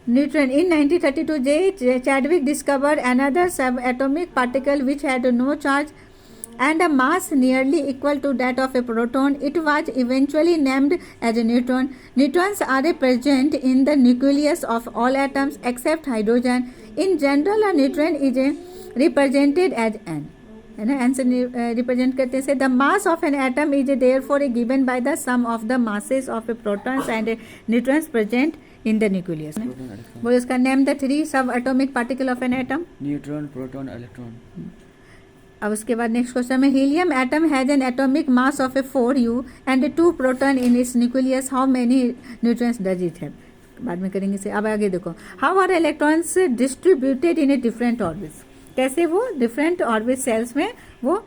Neutron. In 1932, J. Chadwick discovered another subatomic particle which had no charge and a mass nearly equal to that of a proton. It was eventually named as a neutron. Neutrons are present in the nucleus of all atoms except hydrogen. In general, a neutron is represented as n. है ना, n से represent करते से the mass of an atom is therefore given by the sum of the masses of a protons and neutrons present in the nucleus. वो इसका name the 3 sub atomic particle of an atom. Neutron, proton, electron. अब उसके बाद next question में helium atom has an atomic mass of a 4u and 2 proton in its nucleus. How many neutrons does it have? बाद में करेंगे से. अब आगे देखो, how are electrons distributed in a different orbits. कैसे वो डिफरेंट ऑर्बिट सेल्स में वो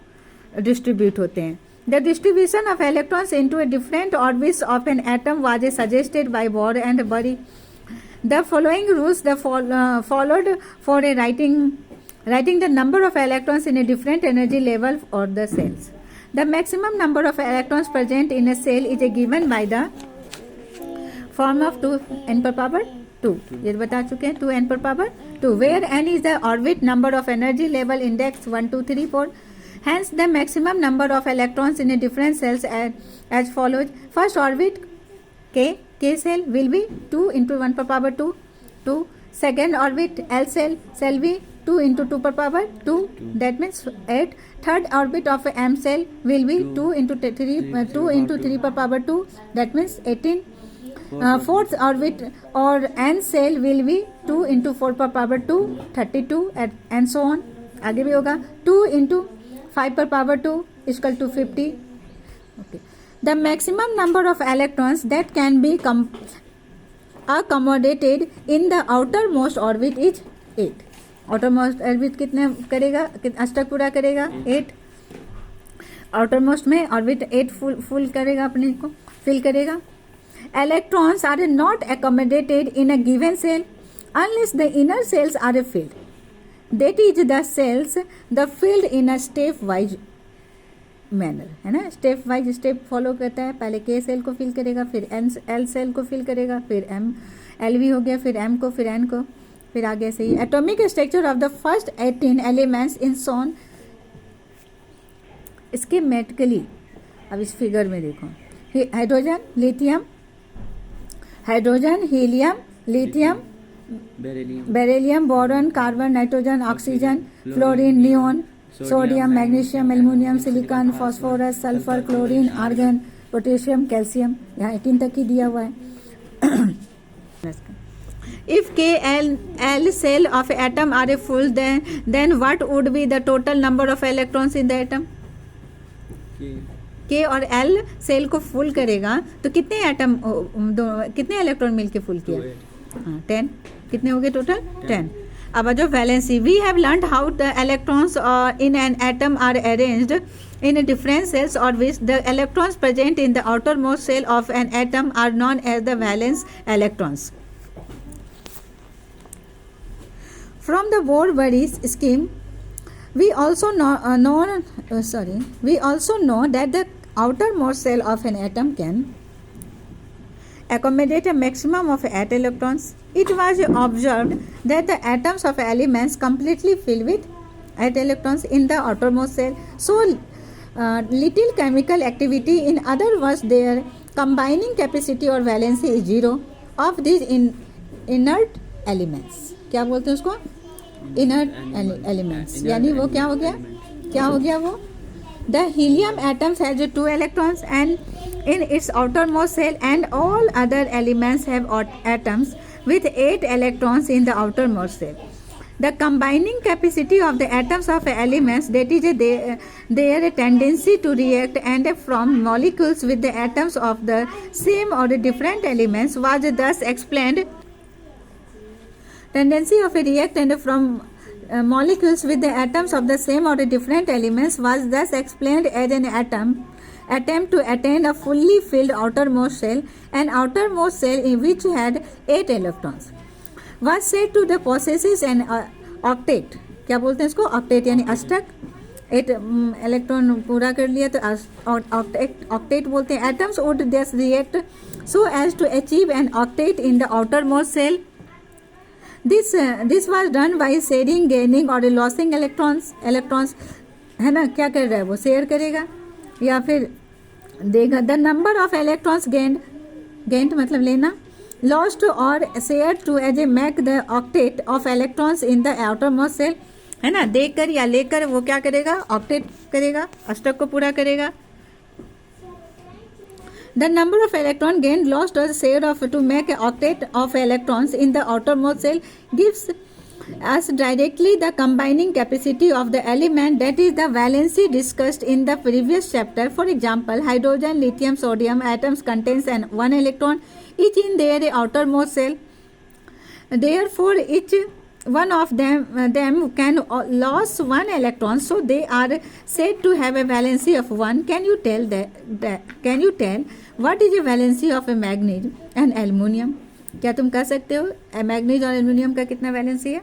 डिस्ट्रीब्यूट होते हैं. The distribution of electrons into a different orbits of an atom was suggested by Bohr and Bury. The following rules the followed for a writing the number of electrons in a different energy level or the cells. The maximum number of electrons present in a cell is given by the form of 2n per power 2. ये बता चुके हैं, 2n per power 2, where n is the orbit number of energy level index 1 2 3 4. Hence the maximum number of electrons in a different cells as follows. First orbit k cell will be 2 into 1 per power 2. Second orbit L cell be 2 into 2 per power 2, that means 8. Third orbit of M cell will be 2 into 3 per power 2, that means 18. Fourth orbit or N cell will be 2 into 4 per power 2, 32, and so on. आगे भी होगा 2 into 5 per power 2 is equal to 50. Okay. The maximum number of electrons that can be accommodated in the outermost orbit is 8. Outermost orbit कितने करेगा, अष्टक पूरा करेगा 8. Outermost में orbit 8 full करेगा, अपने को फिल करेगा. Electrons are not accommodated in a given shell unless the inner shells are filled. That is the shells the filled in a stepwise manner, है ना. स्टेप वाइज स्टेप फॉलो करता है. पहले के सेल को fill करेगा, फिर L cell को फिल करेगा, फिर एम एल भी हो गया, फिर एम को, फिर एन को, फिर आगे से ही. Atomic structure of the first 18 elements in shown schematically. अब इस फिगर में देखो, hydrogen, helium, lithium, beryllium, boron, carbon, nitrogen, oxygen, fluorine, neon, sodium, magnesium, aluminium, silicon, phosphorus, sulphur, chlorine, argon, potassium, calcium. यहाँ 18 तक ही दिया हुआ है. If K and L cell of atom are full, then what would be the total number of electrons in the atom? K और L cell को full करेगा तो कितने एटम, कितने इलेक्ट्रॉन मिलके फुल किया? 10. कितने हो गए टोटल? 10. अब जो valency, we have learned how the electrons in an atom are arranged in different cells or which the electrons present in the outermost cell of an atom are known as the valence electrons. From the Bohr-Bury scheme, we also know that the outermost cell of an atom can accommodate a maximum of 8 electrons. It was observed that the atoms of elements completely fill with 8 electrons in the outermost cell. So little chemical activity, in other words, their combining capacity or valency is 0 of these inert elements. क्या बोलते हैं उसको? Inert elements. यानी वो क्या हो गया वो? The helium atoms has 2 electrons and in its outermost cell, and all other elements have atoms with 8 electrons in the outermost cell. The combining capacity of the atoms of elements, that is their tendency to react and form molecules with the atoms of the same or different elements, was thus explained. Tendency of a react and from molecules with the atoms of the same or different elements was thus explained as an attempt to attain a fully filled outermost cell. An outermost cell in which had 8 electrons was said to the possesses an octet. क्या बोलते हैं इसको? Octet यानी अष्टक. 8 electron पूरा कर लिया तो octet बोलते हैं. Atoms would thus react so as to achieve an octet in the outermost cell. This was done by sharing, gaining और लॉसिंग इलेक्ट्रॉन्स, है ना, क्या कर रहा है वो, शेयर करेगा या फिर देगा। The number of electrons gained मतलब लेना, लॉस्ट और share to as a make the octet of electrons in the outermost shell, है ना, देकर या लेकर वो क्या करेगा, ऑक्टेट करेगा, अष्टक को पूरा करेगा। The number of electron gained, lost or shared of to make an octet of electrons in the outermost shell gives us directly the combining capacity of the element, that is the valency discussed in the previous chapter. For example, hydrogen, lithium, sodium atoms contains one electron each in their outermost shell. Therefore, each one of them can lose one electron, so they are said to have a valency of 1. Can you tell what is a valency of a manganese and aluminum? क्या तुम कह सकते हो manganese और aluminium का कितना valency है,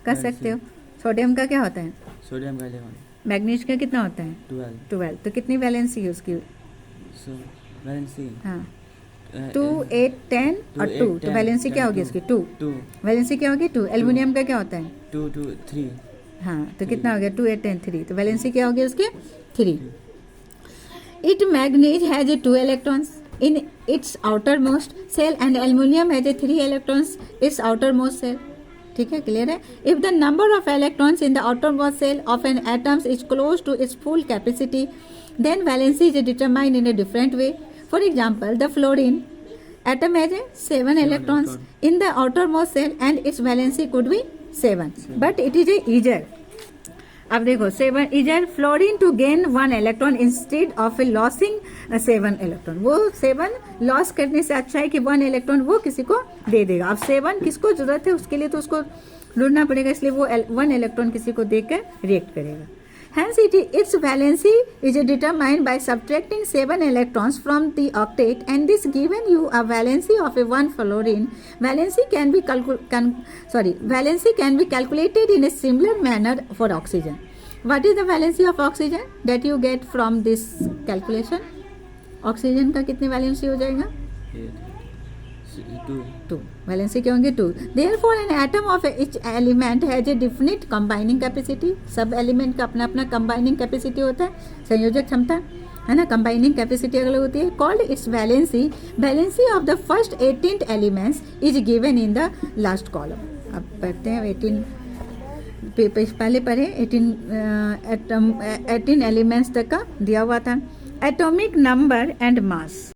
कह सकते हो। सोडियम का क्या होता है, सोडियम का 11, मैग्नीज का कितना होता है 12, तो कितनी वैलेंसी है उसकी, सो वैलेंसी हाँ 2, 8, 10 और 2, तो वैलेंसी क्या होगी उसकी 2, वैलेंसी क्या होगी 2। एल्युमिनियम का क्या होता है 2, 2, 3, हाँ, तो कितना हो गया 2, 8, 10, 3, तो वैलेंसी क्या होगी उसके 3। It magnesium has 2 electrons in its outermost shell and aluminium has 3 electrons its outermost shell. ठीक है, क्लियर है। If the number of electrons in the outermost shell of an atoms is close to its full capacity, then valency is determined in a different way. For example, the fluorine atom has 7 electrons in the outermost shell and its valency could be 7, but it is a easier. अब देखो 7 easier fluorine to gain 1 electron instead of losing 7 electron. वो 7 loss करने से अच्छा है कि 1 electron वो किसी को दे देगा। अब 7 किसको जरूरत है उसके लिए तो उसको ढूंढना पड़ेगा, इसलिए वो 1 इलेक्ट्रॉन किसी को देकर रिएक्ट करेगा। Hence, its valency is determined by subtracting 7 electrons from the octet, and this given you a valency of a 1 fluorine. Valency can be calculated in a similar manner for oxygen. What is the valency of oxygen that you get from this calculation? Oxygen का कितनी valency हो जाएगा 2, valency क्या होंगे 2। Therefore, an atom of each element has a definite combining capacity. सब element का अपना अपना combining capacity होता है, संयोजक क्षमता, है ना, combining capacity अलग होती है। Called its valency of the first 18 elements is given in the last column. अब पढ़ते हैं 18 पहले पढ़े 18 एलिमेंट्स तक का दिया हुआ था। Atomic number and mass,